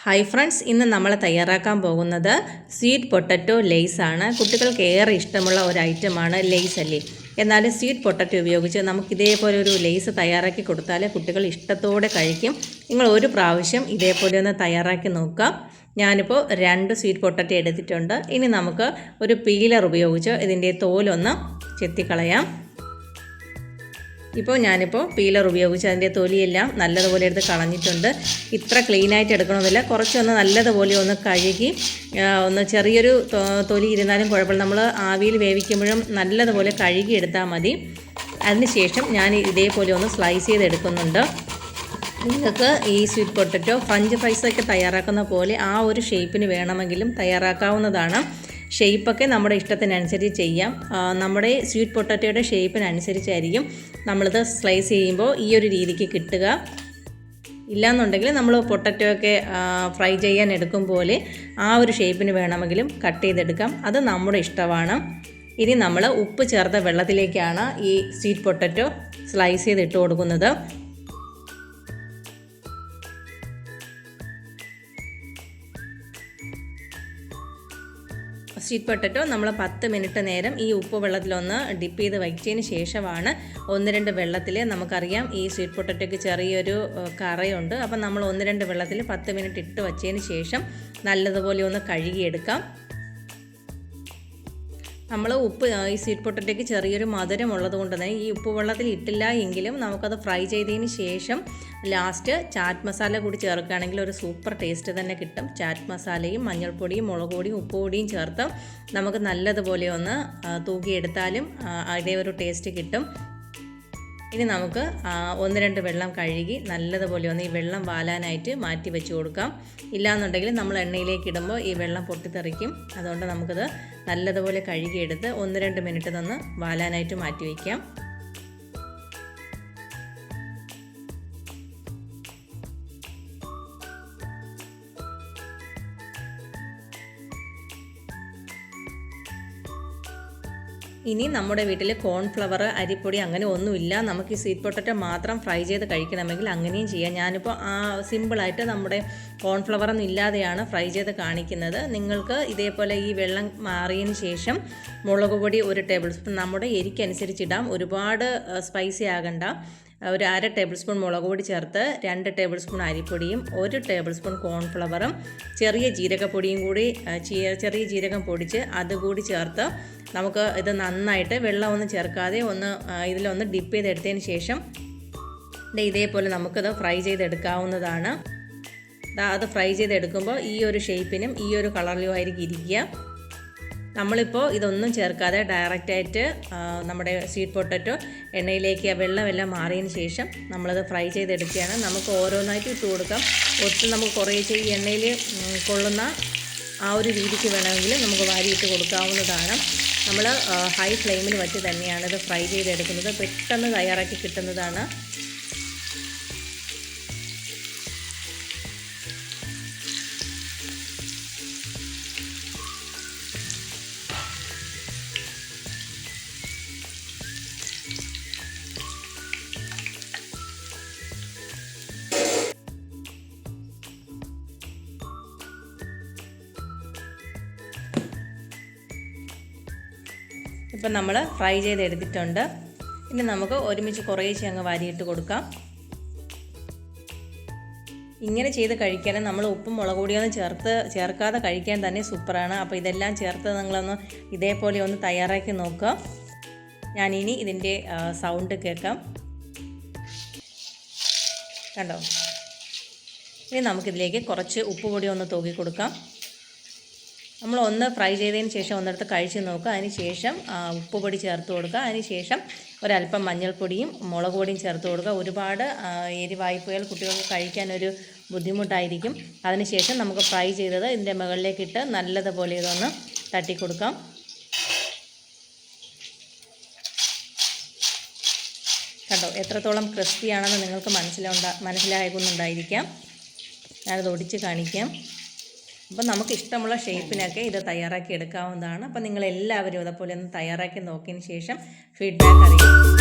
Hi friends, ഇന്ന് നമ്മൾ തയ്യാറാക്കാൻ പോകുന്നത് സ്വീറ്റ് പൊട്ടറ്റോ ലേസ് ആണ്. കുട്ടികൾക്ക് ഏറെ ഇഷ്ടമുള്ള ഒരു ഐറ്റമാണ് ലേസ് അല്ലേ. എന്നാലും സ്വീറ്റ് പൊട്ടറ്റോ ഉപയോഗിച്ച് നമുക്ക് ഇതേപോലെ ഒരു ലേസ് തയ്യാറാക്കി കൊടുത്താൽ കുട്ടികൾ ഇഷ്ടത്തോടെ കഴിക്കും. നിങ്ങൾ ഒരു പ്രാവശ്യം ഇതേപോലെ ഒന്ന് തയ്യാറാക്കി നോക്കുക. ഞാനിപ്പോൾ 2 സ്വീറ്റ് പൊട്ടറ്റോ എടുത്തിട്ടുണ്ട്. ഇനി നമുക്ക് ഒരു പീലർ ഉപയോഗിച്ച് ഇതിൻ്റെ തോലൊന്ന് ചെത്തിക്കളയാം. ഇപ്പോൾ ഞാനിപ്പോൾ പീലർ ഉപയോഗിച്ച് അതിൻ്റെ തൊലിയെല്ലാം നല്ലതുപോലെ എടുത്ത് കളഞ്ഞിട്ടുണ്ട്. ഇത്ര ക്ലീനായിട്ട് എടുക്കണമെന്നില്ല, കുറച്ചൊന്ന് നല്ലതുപോലെ ഒന്ന് കഴുകി ഒന്ന് ചെറിയൊരു തൊലി ഇരുന്നാലും കുഴപ്പമില്ല. നമ്മൾ ആവിയിൽ വേവിക്കുമ്പോഴും നല്ലതുപോലെ കഴുകി എടുത്താൽ മതി. അതിനുശേഷം ഞാൻ ഇതേപോലെ ഒന്ന് സ്ലൈസ് ചെയ്തെടുക്കുന്നുണ്ട്. നിങ്ങൾക്ക് ഈ സ്വീറ്റ് പൊട്ടറ്റോ ഫ്രഞ്ച് ഫ്രൈസൊക്കെ തയ്യാറാക്കുന്ന പോലെ ആ ഒരു ഷേപ്പിന് വേണമെങ്കിലും തയ്യാറാക്കാവുന്നതാണ്. ഷേപ്പൊക്കെ നമ്മുടെ ഇഷ്ടത്തിനനുസരിച്ച് ചെയ്യാം. നമ്മുടെ സ്വീറ്റ് പൊട്ടറ്റോയുടെ ഷേപ്പിനനുസരിച്ചായിരിക്കും നമ്മളിത് സ്ലൈസ് ചെയ്യുമ്പോൾ ഈ ഒരു രീതിക്ക് കിട്ടുക. ഇല്ലയെന്നുണ്ടെങ്കിൽ നമ്മൾ പൊട്ടറ്റോ ഒക്കെ ഫ്രൈ ചെയ്യാൻ എടുക്കും പോലെ ആ ഒരു ഷേപ്പിന് വേണമെങ്കിലും കട്ട് ചെയ്തെടുക്കാം. അത് നമ്മുടെ ഇഷ്ടമാണ്. ഇനി നമ്മൾ ഉപ്പ് ചേർത്ത വെള്ളത്തിലേക്കാണ് ഈ സ്വീറ്റ് പൊട്ടറ്റോ സ്ലൈസ് ചെയ്തിട്ട് കൊടുക്കുന്നത്. സ്വീറ്റ് പൊട്ടറ്റോ നമ്മൾ 10 മിനിറ്റ് നേരം ഈ ഉപ്പ് വെള്ളത്തിലൊന്ന് ഡിപ്പ് ചെയ്ത് വയ്ച്ചതിന് ശേഷമാണ് 1-2 വെള്ളത്തിൽ, നമുക്കറിയാം ഈ സ്വീറ്റ് പൊട്ടറ്റോയ്ക്ക് ചെറിയൊരു കറയുണ്ട്, അപ്പം നമ്മൾ 1-2 വെള്ളത്തിൽ 10 മിനിറ്റ് ഇട്ട് വച്ചതിന് ശേഷം നല്ലതുപോലെ ഒന്ന് കഴുകിയെടുക്കാം. നമ്മൾ ഈ സ്വീറ്റ് പൊട്ടറ്റോയ്ക്ക് ചെറിയൊരു മധുരം ഉള്ളതുകൊണ്ട് തന്നെ ഈ ഉപ്പ് വെള്ളത്തിൽ ഇട്ടില്ല എങ്കിലും നമുക്കത് ഫ്രൈ ചെയ്തതിന് ശേഷം ലാസ്റ്റ് ചാറ്റ് മസാല കൂടി ചേർക്കുകയാണെങ്കിൽ ഒരു സൂപ്പർ ടേസ്റ്റ് തന്നെ കിട്ടും. ചാറ്റ് മസാലയും മഞ്ഞൾപ്പൊടിയും മുളക് പൊടിയും ഉപ്പ് പൊടിയും ചേർത്ത് നമുക്ക് നല്ലതുപോലെ ഒന്ന് തൂക്കിയെടുത്താലും അതേ ഒരു ടേസ്റ്റ് കിട്ടും. ഇനി നമുക്ക് 1-2 വെള്ളം കഴുകി നല്ലതുപോലെ ഒന്ന് ഈ വെള്ളം വാലാനായിട്ട് മാറ്റി വെച്ച് കൊടുക്കാം. ഇല്ലയെന്നുണ്ടെങ്കിൽ നമ്മൾ എണ്ണയിലേക്ക് ഇടുമ്പോൾ ഈ വെള്ളം പൊട്ടിത്തെറിക്കും. അതുകൊണ്ട് നമുക്കത് നല്ലതുപോലെ കഴുകിയെടുത്ത് 1-2 മിനിറ്റ് ഒന്ന് വാലാനായിട്ട് മാറ്റി വയ്ക്കാം. ഇനി നമ്മുടെ വീട്ടിൽ കോൺഫ്ലവർ, അരിപ്പൊടി അങ്ങനെ ഒന്നുമില്ല, നമുക്ക് ഈ സ്വീറ്റ് പൊട്ടറ്റോ മാത്രം ഫ്രൈ ചെയ്ത് കഴിക്കണമെങ്കിൽ അങ്ങനെയും ചെയ്യാം. ഞാനിപ്പോൾ സിമ്പിളായിട്ട് നമ്മുടെ കോൺഫ്ലവറൊന്നും ഇല്ലാതെയാണ് ഫ്രൈ ചെയ്ത് കാണിക്കുന്നത്. നിങ്ങൾക്ക് ഇതേപോലെ ഈ വെള്ളം മാറിയതിന് ശേഷം മുളക് പൊടി 1 ടേബിൾ സ്പൂൺ, നമ്മുടെ എരിക്കനുസരിച്ചിടാം, ഒരുപാട് സ്പൈസി ആകണ്ട. ഒരു 1/2 ടേബിൾ സ്പൂൺ മുളക് പൊടി ചേർത്ത് 2 ടേബിൾ സ്പൂൺ അരിപ്പൊടിയും 1 ടേബിൾ സ്പൂൺ കോൺഫ്ലവറും ചെറിയ ജീരകപ്പൊടിയും കൂടി, ചെറിയ ജീരകം പൊടിച്ച് അതുകൂടി ചേർത്ത് നമുക്ക് ഇത് നന്നായിട്ട് വെള്ളമൊന്നും ചേർക്കാതെ ഇതിലൊന്ന് ഡിപ്പ് ചെയ്തെടുത്തതിന് ശേഷം ഇതേപോലെ നമുക്കത് ഫ്രൈ ചെയ്തെടുക്കാവുന്നതാണ്. അത് ഫ്രൈ ചെയ്തെടുക്കുമ്പോൾ ഈ ഒരു ഷേപ്പിനും ഈ ഒരു കളറിലും ആയിരിക്കും ഇരിക്കുക. നമ്മളിപ്പോൾ ഇതൊന്നും ചേർക്കാതെ ഡയറക്റ്റായിട്ട് നമ്മുടെ സ്വീറ്റ് പൊട്ടറ്റോ എണ്ണയിലേക്ക് വെള്ളമെല്ലാം മാറിയതിന് ശേഷം നമ്മളത് ഫ്രൈ ചെയ്തെടുക്കുകയാണ്. നമുക്ക് ഓരോന്നായിട്ട് ഇട്ട് കൊടുക്കാം. ഒട്ടും നമുക്ക് കുറേശ്ശെ ഈ എണ്ണയിൽ കൊള്ളുന്ന ആ ഒരു രീതിക്ക് വേണമെങ്കിൽ നമുക്ക് വാരിയിട്ട് കൊടുക്കാവുന്നതാണ്. നമ്മൾ ഹൈ ഫ്ലെയിമിൽ വെച്ച് തന്നെയാണ് ഇത് ഫ്രൈ ചെയ്തെടുക്കുന്നത്. പെട്ടെന്ന് തയ്യാറാക്കി കിട്ടുന്നതാണ്. ഇപ്പം നമ്മൾ ഫ്രൈ ചെയ്തെടുത്തിട്ടുണ്ട്. ഇനി നമുക്ക് ഒരുമിച്ച് കുറേശ്ശെ അങ്ങ് വാരിയിട്ട് കൊടുക്കാം. ഇങ്ങനെ ചെയ്ത് കഴിക്കാൻ നമ്മൾ ഉപ്പും മുളക് പൊടിയൊന്നും ചേർക്കാതെ കഴിക്കാൻ തന്നെ സൂപ്പറാണ്. അപ്പോൾ ഇതെല്ലാം ചേർത്ത് നിങ്ങളൊന്ന് ഇതേപോലെ ഒന്ന് തയ്യാറാക്കി നോക്കുക. ഞാനിനി ഇതിൻ്റെ സൗണ്ട് കേൾക്കാം. കണ്ടോ? ഇനി നമുക്കിതിലേക്ക് കുറച്ച് ഉപ്പ് പൊടി ഒന്ന് തൂക്കി കൊടുക്കാം. നമ്മൾ ഒന്ന് ഫ്രൈ ചെയ്തതിന് ശേഷം ഒന്നെടുത്ത് കഴിച്ച് നോക്കുക. അതിന് ശേഷം ഉപ്പ് പൊടി ചേർത്ത് കൊടുക്കുക. അതിന് ശേഷം ഒരല്പം മഞ്ഞൾപ്പൊടിയും മുളക് പൊടിയും ചേർത്ത് കൊടുക്കുക. ഒരുപാട് എരിവായിപ്പോയാൽ കുട്ടികൾക്ക് കഴിക്കാനൊരു ബുദ്ധിമുട്ടായിരിക്കും. അതിന് ശേഷം നമുക്ക് ഫ്രൈ ചെയ്തത് ഇതിൻ്റെ മുകളിലേക്കിട്ട് നല്ലതുപോലെ ഇതൊന്ന് തട്ടിക്കൊടുക്കാം. കണ്ടോ, എത്രത്തോളം ക്രിസ്പിയാണെന്ന് നിങ്ങൾക്ക് മനസ്സിലാകുന്നുണ്ടായിരിക്കാം. ഞാനത് ഒടിച്ച് കാണിക്കാം. അപ്പോൾ നമുക്ക് ഇഷ്ടമുള്ള ഷേപ്പിനൊക്കെ ഇത് തയ്യാറാക്കി എടുക്കാവുന്നതാണ്. അപ്പോൾ നിങ്ങളെല്ലാവരും അതുപോലെ ഒന്ന് തയ്യാറാക്കി നോക്കിയതിന് ശേഷം ഫീഡ്ബാക്ക് അറിയിക്കും.